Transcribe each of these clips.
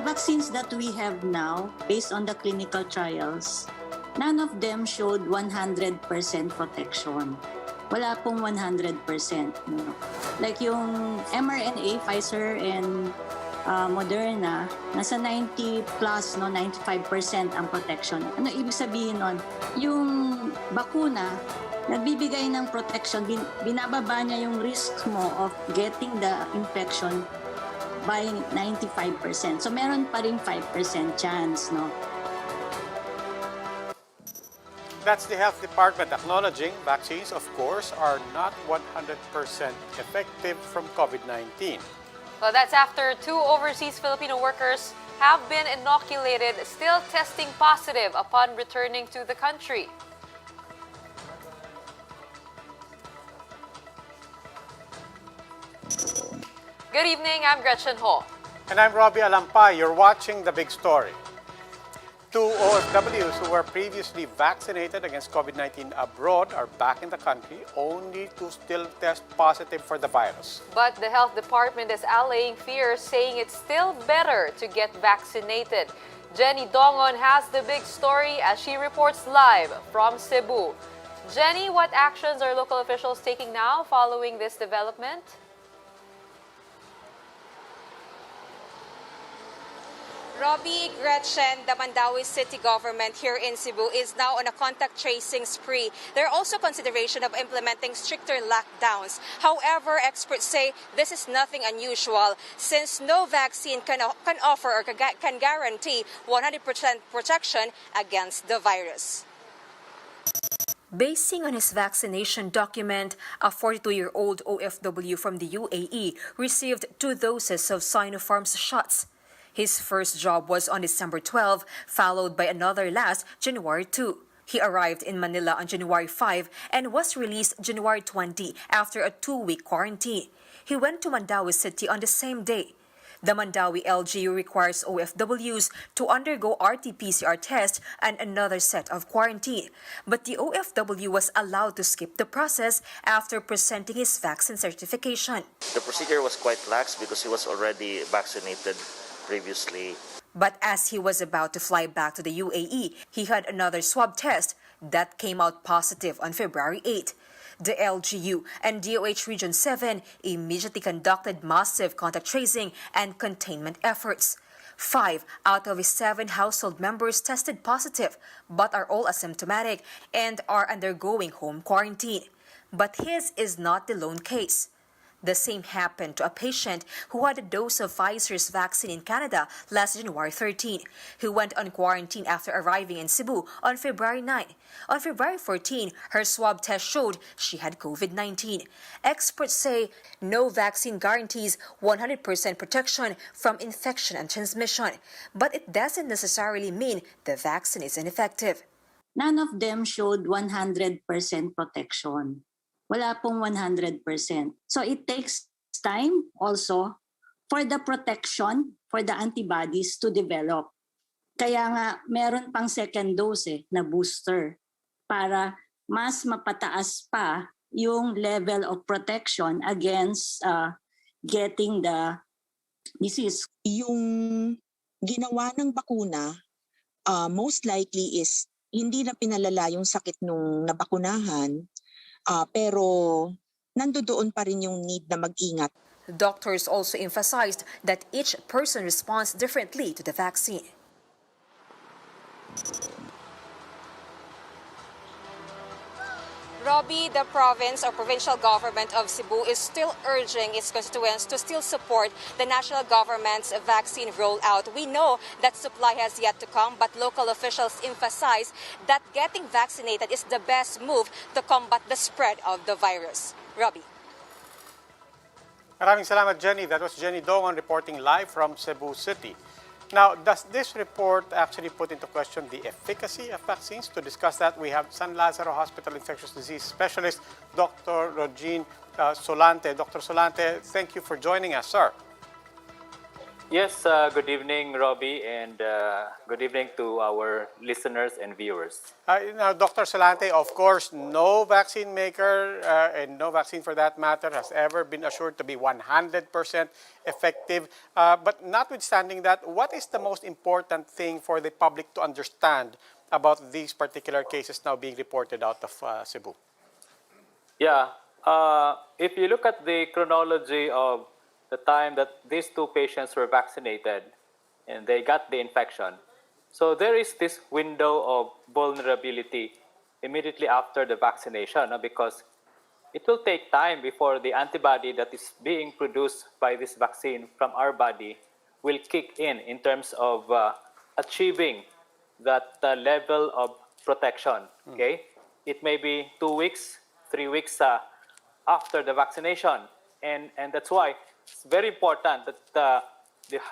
vaccines that we have now, based on the clinical trials, none of them showed 100% protection. Wala pong 100%. No? Like yung mRNA, Pfizer and Moderna, nasa 90 plus, no, 95% ang protection. Ano ibig sabihin nun? Yung bakuna, nagbibigay ng protection, binababa niya yung risk mo of getting the infection by 95%. So meron pa rin 5% chance, no? That's the Health Department acknowledging vaccines, of course, are not 100% effective from COVID-19. Well, that's after 2 overseas Filipino workers have been inoculated, still testing positive upon returning to the country. Good evening, I'm Gretchen Ho. And I'm Robbie Alampay. You're watching The Big Story. 2 OFWs who were previously vaccinated against COVID-19 abroad are back in the country, only to still test positive for the virus. But the health department is allaying fears, saying it's still better to get vaccinated. Jenny Dongon has the big story as she reports live from Cebu. Jenny, what actions are local officials taking now following this development? Robbie, Gretchen, the Mandawi city government here in Cebu is now on a contact tracing spree. There are also consideration of implementing stricter lockdowns. However, experts say this is nothing unusual since no vaccine can offer or can guarantee 100% protection against the virus. Basing on his vaccination document, a 42-year-old OFW from the UAE received 2 doses of Sinopharm's shots. His first job was on December 12, followed by another last January 2. He arrived in Manila on January 5 and was released January 20 after a 2-week quarantine. He went to Mandawi City on the same day. The Mandawi LGU requires OFWs to undergo RT-PCR test and another set of quarantine. But the OFW was allowed to skip the process after presenting his vaccine certification. The procedure was quite lax because he was already vaccinated previously. But as he was about to fly back to the UAE, he had another swab test that came out positive on February 8. The LGU and DOH Region 7 immediately conducted massive contact tracing and containment efforts. 5 out of his 7 household members tested positive, but are all asymptomatic and are undergoing home quarantine. But his is not the lone case. The same happened to a patient who had a dose of Pfizer's vaccine in Canada last January 13, who went on quarantine after arriving in Cebu on February 9. On February 14, her swab test showed she had COVID-19. Experts say no vaccine guarantees 100% protection from infection and transmission, but it doesn't necessarily mean the vaccine is ineffective. None of them showed 100% protection. Wala pong 100%. So it takes time also for the protection, for the antibodies to develop. Kaya nga meron pang second dose na booster para mas mapataas pa yung level of protection against getting the disease. Yung ginawa ng bakuna, most likely is hindi na pinalala yung sakit nung nabakunahan, pero nandoon pa rin yung need na mag-ingat. Doctors also emphasized that each person responds differently to the vaccine. Robbie, the province or provincial government of Cebu is still urging its constituents to still support the national government's vaccine rollout. We know that supply has yet to come, but local officials emphasize that getting vaccinated is the best move to combat the spread of the virus. Robbie. Maraming salamat, Jenny. That was Jenny Dongon reporting live from Cebu City. Now, does this report actually put into question the efficacy of vaccines? To discuss that, we have San Lazaro Hospital Infectious Disease Specialist, Dr. Rojin Solante. Dr. Solante, thank you for joining us, sir. Yes, good evening, Robbie, and good evening to our listeners and viewers. Now, Dr. Solante, of course, no vaccine maker and no vaccine for that matter has ever been assured to be 100% effective. But notwithstanding that, what is the most important thing for the public to understand about these particular cases now being reported out of Cebu? Yeah, if you look at the chronology of the time that these two patients were vaccinated and they got the infection, so there is this window of vulnerability immediately after the vaccination because it will take time before the antibody that is being produced by this vaccine from our body will kick in terms of achieving that level of protection. Okay, it may be 2 weeks, 3 weeks after the vaccination, and that's why it's very important that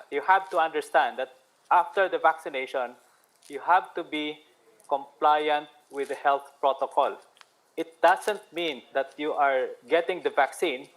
you have to understand that after the vaccination, you have to be compliant with the health protocol. It doesn't mean that you are getting the vaccine,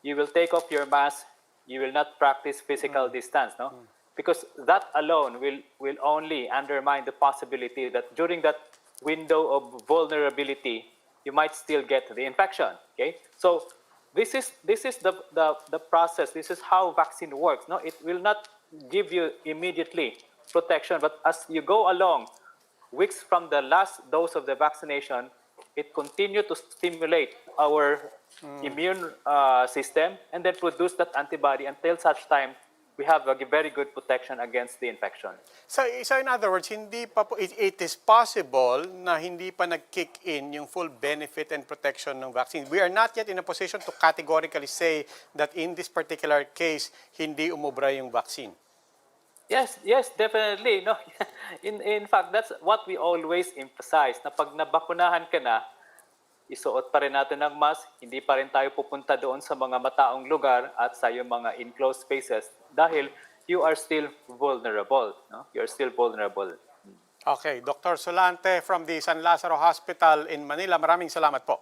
you will take off your mask, you will not practice physical distance, no? Because that alone will only undermine the possibility that during that window of vulnerability, you might still get the infection, okay? So this is the process, this is how vaccine works, no? It will not give you immediately protection, but as you go along, weeks from the last dose of the vaccination, it continues to stimulate our immune system and then produce that antibody until such time we have a very good protection against the infection. So in other words, hindi pa po, it is possible na hindi pa nag-kick in yung full benefit and protection ng vaccine. We are not yet in a position to categorically say that in this particular case, hindi umubra yung vaccine. Yes, definitely. No, in fact, that's what we always emphasize. Na pag nabakunahan ka na, isuot pa rin natin ng mask, hindi pa rin tayo pupunta doon sa mga mataong lugar at sa yung mga enclosed spaces dahil you are still vulnerable. No? You are still vulnerable. Okay, Dr. Solante from the San Lazaro Hospital in Manila, maraming salamat po.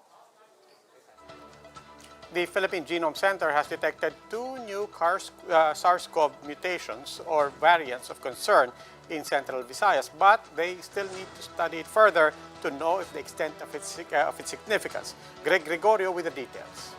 The Philippine Genome Center has detected 2 new SARS-CoV mutations or variants of concern in Central Visayas, but they still need to study it further to know if the extent of its significance. Greg Gregorio with the details.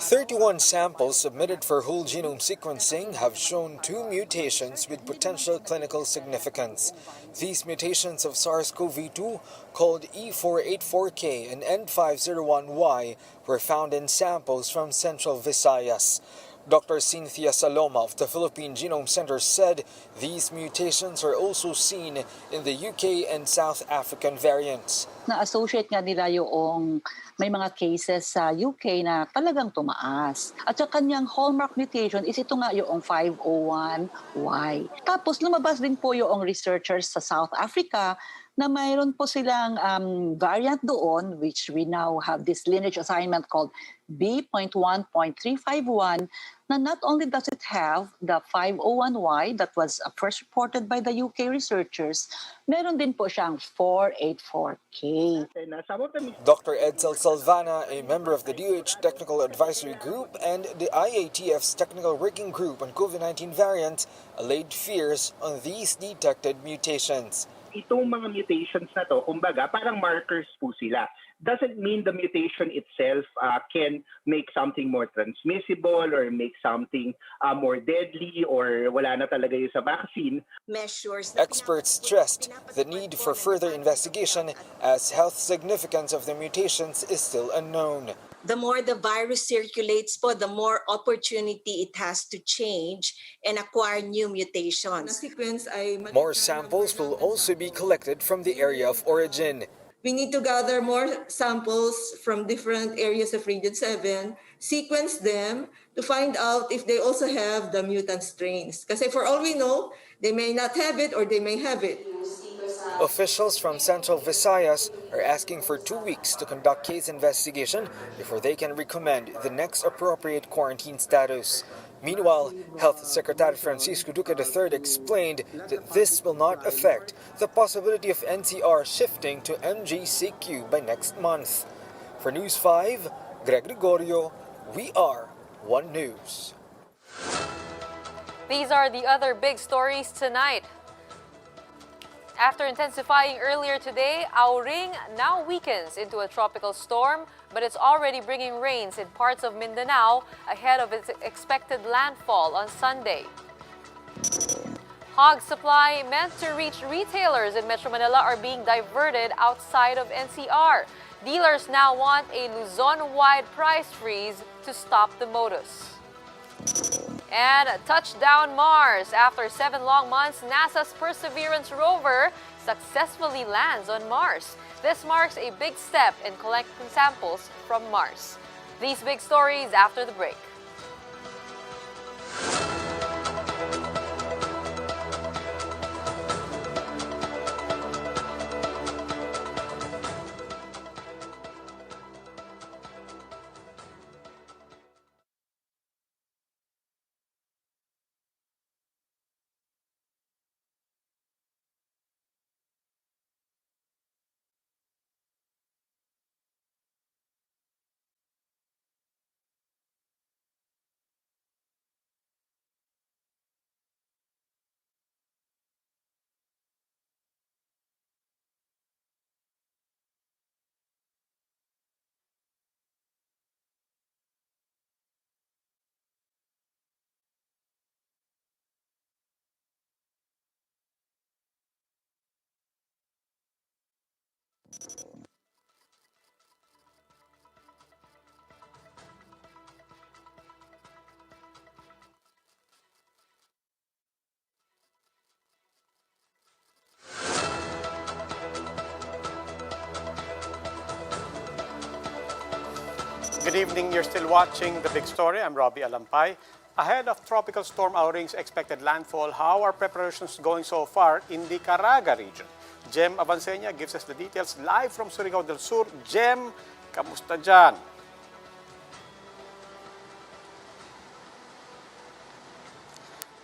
31 samples submitted for whole genome sequencing have shown 2 mutations with potential clinical significance. These mutations of SARS-CoV-2, called E484K and N501Y, were found in samples from Central Visayas. Dr. Cynthia Saloma of the Philippine Genome Center said these mutations are also seen in the UK and South African variants. Na-associate nga nila yung may mga cases sa UK na talagang tumaas. At sa kanyang hallmark mutation is ito nga yung 501Y. Tapos lumabas din po yung researchers sa South Africa na mayroon po silang variant doon, which we now have this lineage assignment called B.1.351, na not only does it have the 501Y that was first reported by the UK researchers, meron din po siyang 484K. Dr. Edsel Salvana, a member of the DOH Technical Advisory Group and the IATF's Technical Working Group on COVID-19 variants, allayed fears on these detected mutations. Itong mga mutations na to, kumbaga, parang markers po sila. Doesn't mean the mutation itself can make something more transmissible or make something more deadly or wala na talaga yung sa vaccine. Experts stressed the need for further investigation as health significance of the mutations is still unknown. The more the virus circulates po, the more opportunity it has to change and acquire new mutations. More samples will also be collected from the area of origin. We need to gather more samples from different areas of Region 7, sequence them to find out if they also have the mutant strains. Kasi for all we know, they may not have it or they may have it. Officials from Central Visayas are asking for 2 weeks to conduct case investigation before they can recommend the next appropriate quarantine status. Meanwhile, Health Secretary Francisco Duque III explained that this will not affect the possibility of NCR shifting to MGCQ by next month. For News 5, Greg Gregorio, we are One News. These are the other big stories tonight. After intensifying earlier today, Oring now weakens into a tropical storm, but it's already bringing rains in parts of Mindanao ahead of its expected landfall on Sunday. Hog supply meant to reach retailers in Metro Manila are being diverted outside of NCR. Dealers now want a Luzon-wide price freeze to stop the modus. And touchdown Mars. After 7 long months, NASA's Perseverance rover successfully lands on Mars. This marks a big step in collecting samples from Mars. These big stories after the break. Good evening. You're still watching The Big Story. I'm Robbie Alampay. Ahead of Tropical Storm Oring's expected landfall, how are preparations going so far in the Caraga region? Jem Avancenia gives us the details live from Surigao del Sur. Jem, kamusta dyan?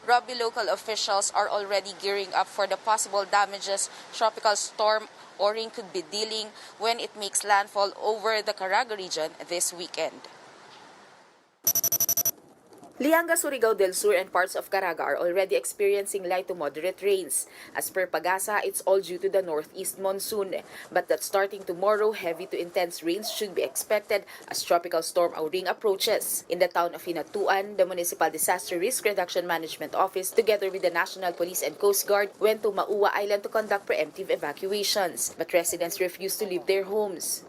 Robbie, local officials are already gearing up for the possible damages Tropical Storm Oring could be dealing when it makes landfall over the Caraga region this weekend. Lianga, Surigao del Sur and parts of Caraga are already experiencing light to moderate rains. As per Pagasa, it's all due to the northeast monsoon. But that starting tomorrow, heavy to intense rains should be expected as Tropical Storm Oring approaches. In the town of Hinatuan, the Municipal Disaster Risk Reduction Management Office, together with the National Police and Coast Guard, went to Mauwa Island to conduct preemptive evacuations. But residents refused to leave their homes.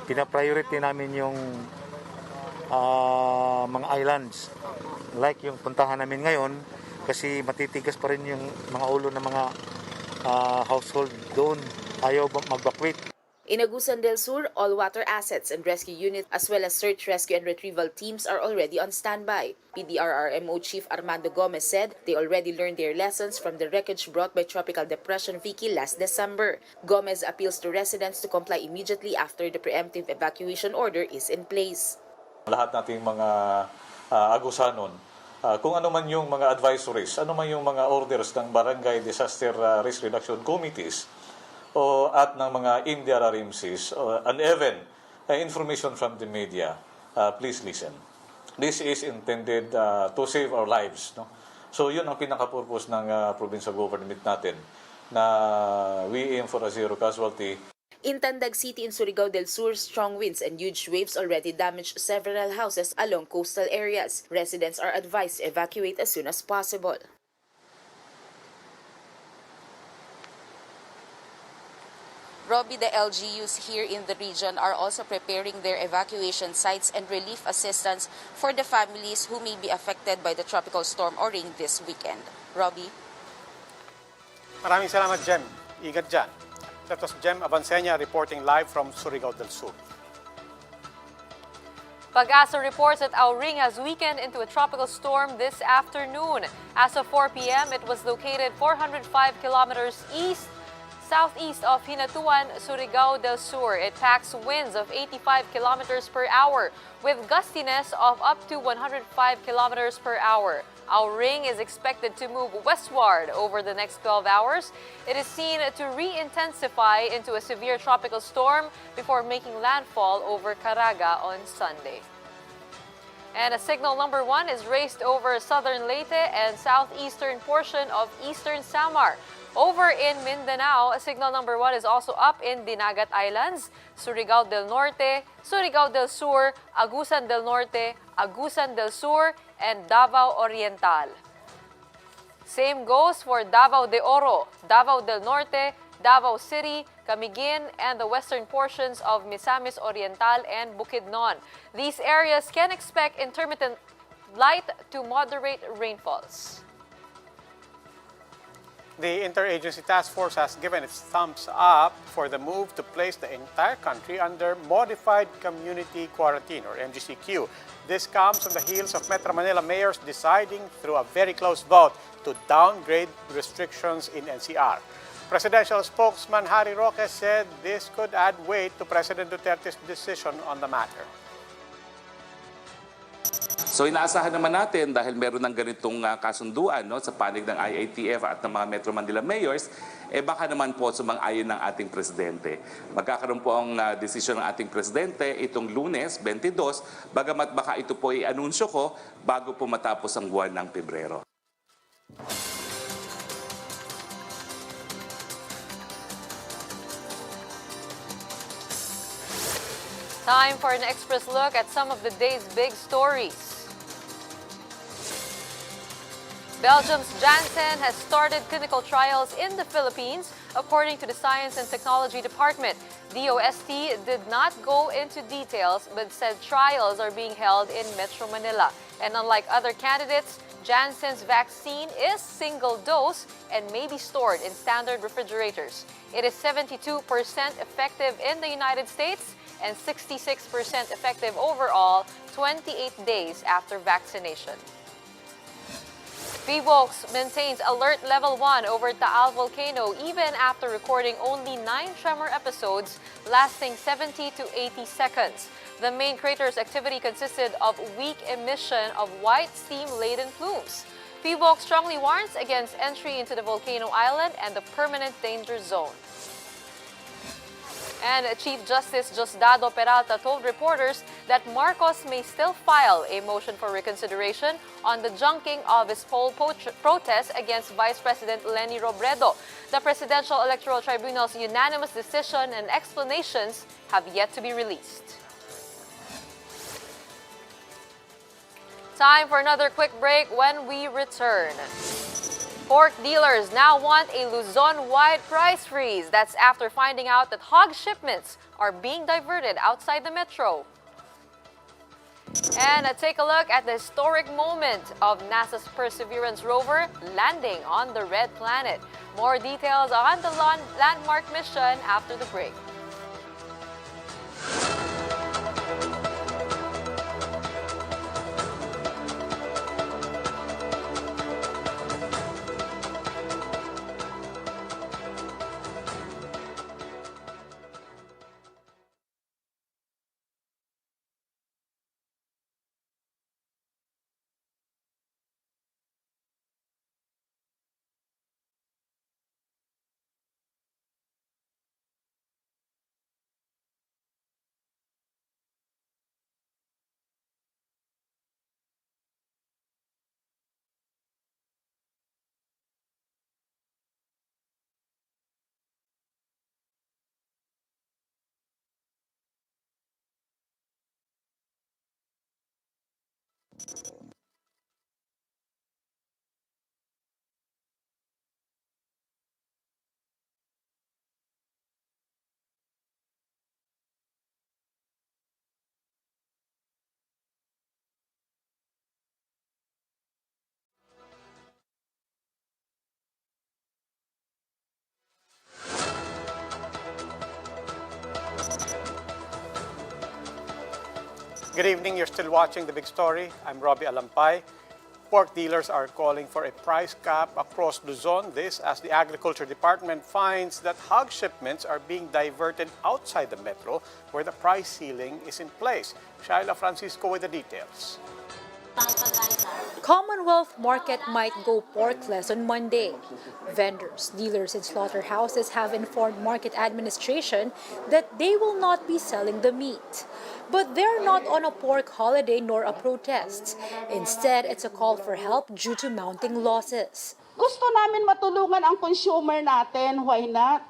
Pina-priority namin yung mga islands. Like yung puntahan namin ngayon kasi matitigas pa rin yung mga ulo ng mga household doon. Ayaw mag-evacuate. In Agusan del Sur, all water assets and rescue units as well as search, rescue and retrieval teams are already on standby. PDRRMO Chief Armando Gomez said they already learned their lessons from the wreckage brought by Tropical Depression Vicky last December. Gomez appeals to residents to comply immediately after the preemptive evacuation order is in place. Lahat nating mga Agusanon, kung ano man yung mga advisories, ano man yung mga orders ng Barangay Disaster Risk Reduction Committees at ng mga INDRRMCs, and even information from the media, please listen. This is intended to save our lives. No? So yun ang pinaka-purpose ng provincial government natin, na we aim for a zero casualty. In Tandag City in Surigao del Sur, strong winds and huge waves already damaged several houses along coastal areas. Residents are advised to evacuate as soon as possible. Robbie, the LGUs here in the region are also preparing their evacuation sites and relief assistance for the families who may be affected by the Tropical Storm Oring this weekend. Robbie? Maraming salamat, Jem. Ingat dyan. That was Jem Avancenia reporting live from Surigao del Sur. Pag-asa reports that Oring has weakened into a tropical storm this afternoon. As of 4 p.m., it was located 405 kilometers southeast of Hinatuan, Surigao del Sur. It packs winds of 85 kilometers per hour with gustiness of up to 105 kilometers per hour. Oring is expected to move westward over the next 12 hours. It is seen to re-intensify into a severe tropical storm before making landfall over Caraga on Sunday. And a signal number 1 is raised over southern Leyte and southeastern portion of eastern Samar. Over in Mindanao, signal number 1 is also up in Dinagat Islands, Surigao del Norte, Surigao del Sur, Agusan del Norte, Agusan del Sur, and Davao Oriental. Same goes for Davao de Oro, Davao del Norte, Davao City, Camiguin, and the western portions of Misamis Oriental and Bukidnon. These areas can expect intermittent light to moderate rainfalls. The Interagency Task Force has given its thumbs up for the move to place the entire country under Modified Community Quarantine, or MGCQ. This comes on the heels of Metro Manila mayors deciding through a very close vote to downgrade restrictions in NCR. Presidential spokesman Harry Roque said this could add weight to President Duterte's decision on the matter. So inaasahan naman natin dahil meron ng ganitong kasunduan sa panig ng IATF at ng mga Metro Manila mayors, baka naman po sumang-ayon ng ating presidente. Magkakaroon po ang desisyon ng ating presidente itong Lunes 22, bagamat baka ito po i-anunsyo ko bago po matapos ang buwan ng Pebrero. Time for an express look at some of the day's big stories. Belgium's Janssen has started clinical trials in the Philippines, according to the Science and Technology Department. DOST did not go into details, but said trials are being held in Metro Manila. And unlike other candidates, Janssen's vaccine is single-dose and may be stored in standard refrigerators. It is 72% effective in the United States and 66% effective overall 28 days after vaccination. PHIVOLCS maintains alert level 1 over Taal volcano even after recording only 9 tremor episodes lasting 70 to 80 seconds. The main crater's activity consisted of weak emission of white steam-laden plumes. PHIVOLCS strongly warns against entry into the volcano island and the permanent danger zone. And Chief Justice Diosdado Peralta told reporters that Marcos may still file a motion for reconsideration on the junking of his poll protest against Vice President Leni Robredo. The Presidential Electoral Tribunal's unanimous decision and explanations have yet to be released. Time for another quick break. When we return, pork dealers now want a Luzon-wide price freeze. That's after finding out that hog shipments are being diverted outside the metro. And take a look at the historic moment of NASA's Perseverance rover landing on the red planet. More details on the landmark mission after the break. Good evening. You're still watching The Big Story. I'm Robbie Alampay. Pork dealers are calling for a price cap across Luzon. This as the Agriculture Department finds that hog shipments are being diverted outside the metro where the price ceiling is in place. Shaila Francisco with the details. Commonwealth Market might go porkless on Monday. Vendors, dealers, and slaughterhouses have informed market administration that they will not be selling the meat. But they're not on a pork holiday nor a protest. Instead, it's a call for help due to mounting losses. Gusto namin matulungan ang consumer natin, why not?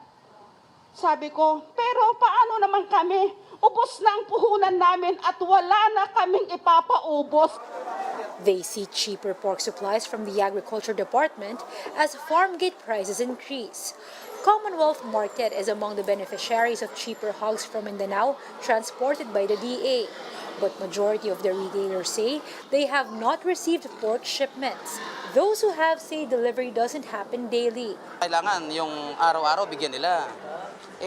Sabi ko, pero paano naman kami? Ubos na ang puhunan namin at wala na kaming ipapaubos. They see cheaper pork supplies from the Agriculture Department as farm gate prices increase. Commonwealth Market is among the beneficiaries of cheaper hogs from Mindanao transported by the DA. But majority of the retailers say they have not received pork shipments. Those who have say delivery doesn't happen daily. Kailangan yung araw-araw bigyan nila.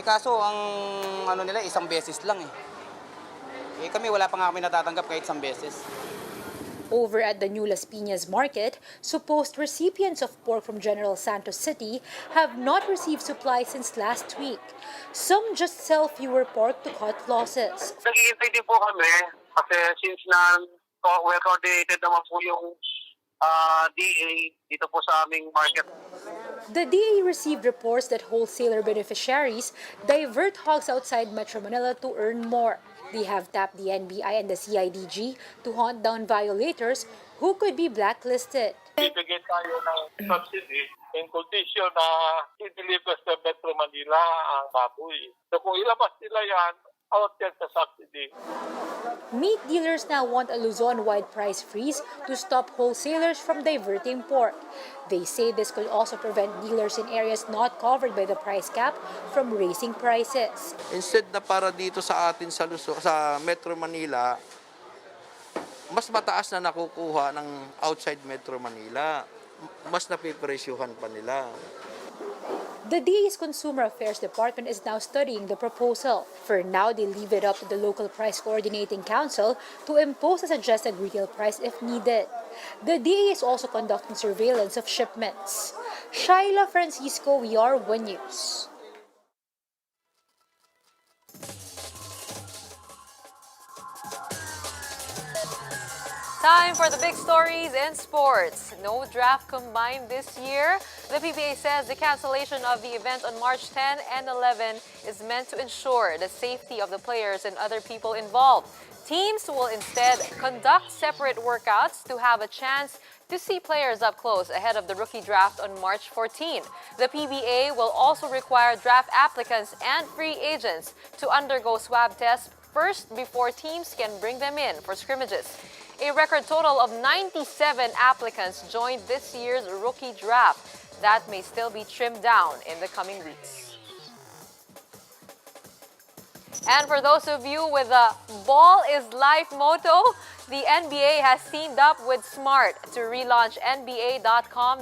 Kaso ang nila isang beses lang kami wala pa nga kami natatanggap kahit isang beses. Over at the New Las Piñas Market, supposed recipients of pork from General Santos City have not received supplies since last week. Some just sell fewer pork to cut losses. Naghihintay din po kami kasi since well-coordinated naman po yung DA dito po sa aming market. The DA received reports that wholesaler beneficiaries divert hogs outside Metro Manila to earn more. They have tapped the NBI and the CIDG to hunt down violators who could be blacklisted. Bibigyan tayo ng subsidy in condition na i-deliver sa Metro Manila ang baboy. So kung ilabas nila yan, out yan sa subsidy. Meat dealers now want a Luzon-wide price freeze to stop wholesalers from diverting pork. They say this could also prevent dealers in areas not covered by the price cap from raising prices. Instead na para dito sa atin sa Luzon, sa Metro Manila, mas mataas na nakukuha ng outside Metro Manila. Mas napipresyuhan pa nila. The DA's Consumer Affairs Department is now studying the proposal. For now, they leave it up to the local price coordinating council to impose a suggested retail price if needed. The DA is also conducting surveillance of shipments. Shaila Francisco, VR1 News. Time for the big stories in sports. No draft combined this year. The PBA says the cancellation of the event on March 10 and 11 is meant to ensure the safety of the players and other people involved. Teams will instead conduct separate workouts to have a chance to see players up close ahead of the rookie draft on March 14. The PBA will also require draft applicants and free agents to undergo swab tests first before teams can bring them in for scrimmages. A record total of 97 applicants joined this year's rookie draft. That may still be trimmed down in the coming weeks. And for those of you with a ball is life motto, the NBA has teamed up with Smart to relaunch NBA.com.ph,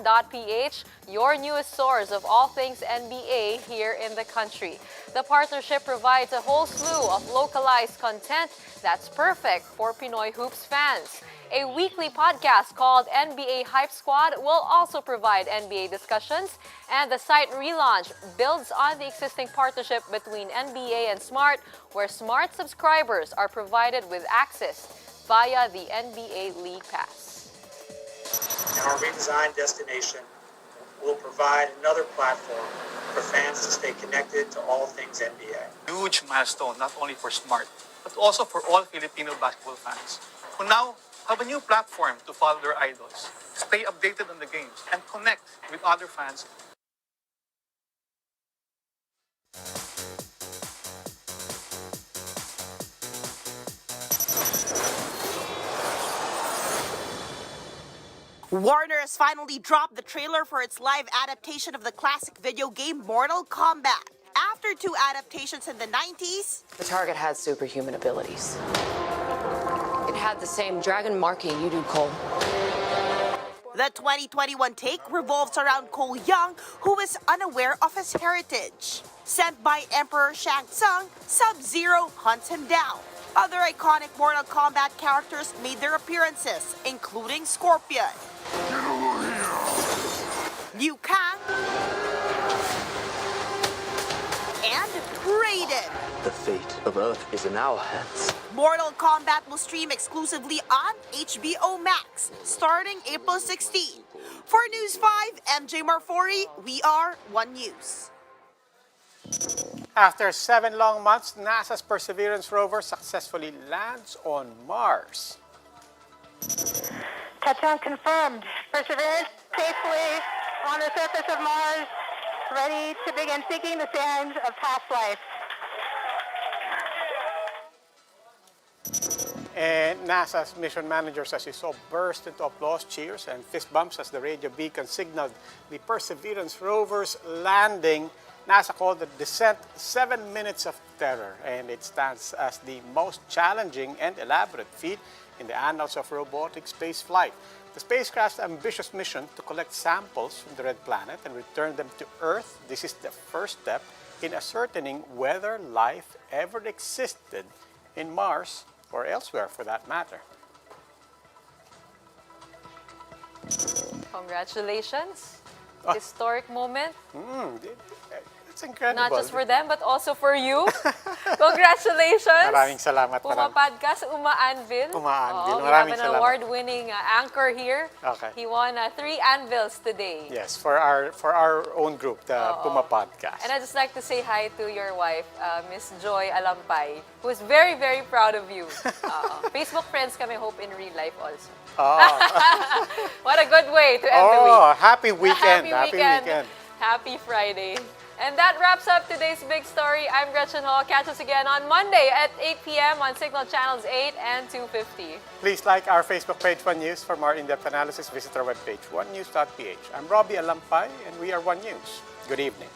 your newest source of all things NBA here in the country. The partnership provides a whole slew of localized content that's perfect for Pinoy Hoops fans. A weekly podcast called NBA Hype Squad will also provide NBA discussions, and the site relaunch builds on the existing partnership between NBA and Smart, where Smart subscribers are provided with access via the NBA League Pass. Our redesigned destination will provide another platform for fans to stay connected to all things NBA. Huge milestone, not only for Smart, but also for all Filipino basketball fans, who now have a new platform to follow their idols, stay updated on the games, and connect with other fans. Warner has finally dropped the trailer for its live adaptation of the classic video game Mortal Kombat. After two adaptations in the 90s, the target has superhuman abilities. It had the same dragon marking you do, Cole. The 2021 take revolves around Cole Young, who is unaware of his heritage. Sent by Emperor Shang Tsung, Sub-Zero hunts him down. Other iconic Mortal Kombat characters made their appearances, including Scorpion, Liu Kang, and Raiden. The fate of of Earth is in our hands. Mortal Kombat will stream exclusively on HBO Max starting April 16. For News 5, MJ Marfori, we are One News. After 7 long months, NASA's Perseverance rover successfully lands on Mars. Touchdown confirmed. Perseverance safely on the surface of Mars, ready to begin seeking the sands of past life. And NASA's mission managers, as you saw, burst into applause, cheers, and fist bumps as the radio beacon signaled the Perseverance rover's landing. NASA called the descent 7 minutes of terror, and it stands as the most challenging and elaborate feat in the annals of robotic spaceflight. The spacecraft's ambitious mission to collect samples from the red planet and return them to Earth, this is the first step in ascertaining whether life ever existed in Mars or elsewhere for that matter. Congratulations. Historic moment. It's incredible. Not just for them, but also for you. Congratulations. Maraming salamat. Pumapad ka sa Uma-Anvil. Uma-Anvil. We have an award-winning anchor here. Okay. He won 3 anvils today. Yes, for our own group, the Puma Podcast. And I'd just like to say hi to your wife, Miss Joy Alampay, who is very, very proud of you. Facebook friends kami, hope in real life also. What a good way to end the week. Happy weekend. Happy weekend. Happy Friday. And that wraps up today's big story. I'm Gretchen Hall. Catch us again on Monday at 8 p.m. on Signal Channels 8 and 250. Please like our Facebook page, One News. For more in-depth analysis, visit our webpage, onenews.ph. I'm Robbie Alampay, and we are One News. Good evening.